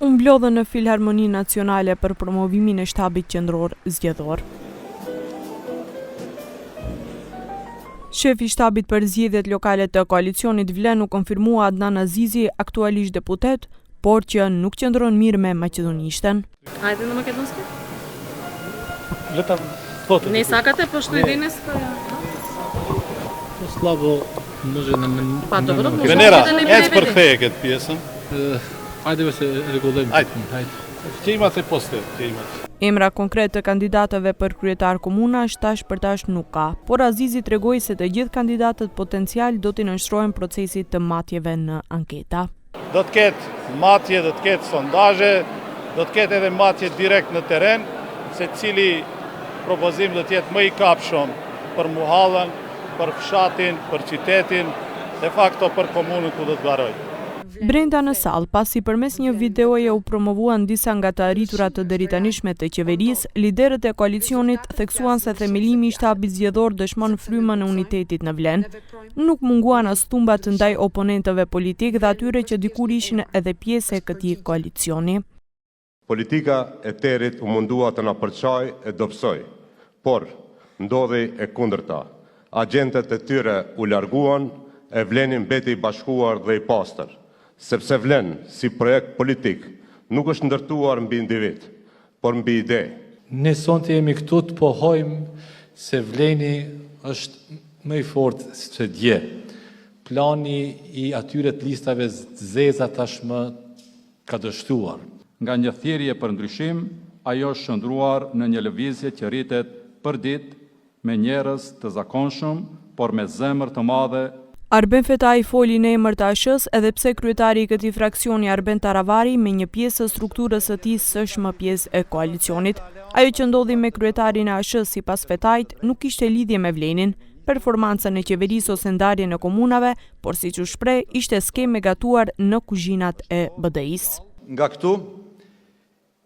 U mblodhën në Filharmoninë Nacionale për promovimin e shtabit qendror zgjedhor. Shefi i shtabit për zgjedhjet lokale të koalicionit Vlen u konfirmua Adnan Azizi, aktualisht deputet, por që nuk qëndron mirë me maqedonishtën. Hajde në makedonski? Leta foto. Не сакате, пошто и денеска. Slabo, može na Pa dobro, možda Venera, možete ne ec për prevede. ktheje këtë pjesën. Hajde se rregullojmë. Hajde. Që imate poste, që imate. Emra konkret të kandidatëve për kryetar komunash tash për tash nuk ka, por Azizi tregoi se të gjithë kandidatët potencial do t'i nënshtrohen procesit të matjeve në anketa. Do të ketë matje, do të ketë sondazhe, do të ketë edhe matje direkt në terren, se cili propozim do të jetë më i kapshëm për muhallën, për fshatin, për qytetin, de facto për komunën ku do të garoj. Brenda në sallë, pasi përmes një videoje u promovuan disa nga të arriturat të deritanishme të qeverisë, liderët e koalicionit theksuan se themelimi i shtabit zgjedhor dëshmon frymën e unitetit në Vlen. Nuk munguan as thumbat ndaj oponentëve politik dhe atyre që dikur ishin edhe pjesë e këtij koalicioni. Politika e terit u mundua të na përçaj e dobësoj, por ndodhi e kundërta. Agentët e tyre u larguan, e Vleni mbeti i bashkuar dhe i pastër, sepse Vlen, si projekt politik, nuk është ndërtuar mbi individ, por mbi ide. Ne sonte jemi këtu të pohojmë se Vleni është më i fortë se dje. Plani i atyre të listave zeza tashmë ka dështuar. Nga një thirrje për ndryshim, ajo është shndruar në një lëvizje që rritet për ditë me njerëz të zakonshëm, por me zemër të madhe. Arben Fetaj foli në emër të ASH-s edhe pse kryetari i këtij fraksioni Arben Taravari me një pjesë të strukturës së tij s'është më pjesë e koalicionit. Ajo që ndodhi me kryetarin e ASH-s sipas Fetajt nuk kishte lidhje me Vlenin, performancën e qeverisë ose ndarjen e komunave, por siç u shpreh, ishte skemë gatuar në kuzhinat e BDI-s. Nga këtu,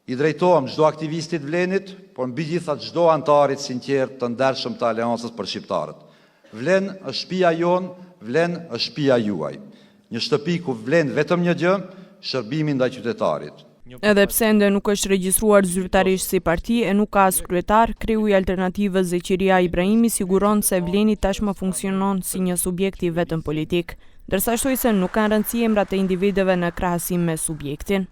i drejtohem çdo aktivistit Vlenit, por mbi gjitha çdo antarit sinqert të ndershëm të Aleancës për shqiptarët. Vlen është shtëpia jon, Vlen është shtëpia juaj. Një shtëpi ku vlen vetëm një gjë, shërbimin ndaj qytetarit. Edhe pse ende nuk është regjistruar zyrtarisht si parti e nuk ka as kryetar, kreu i Alternativës Zeqiria Ibrahimi siguron se Vleni tashmë funksionon si një subjekt i vetëm politik, ndërsa shtoi se nuk kanë rëndësi emrat e individëve në krahasim me subjektin.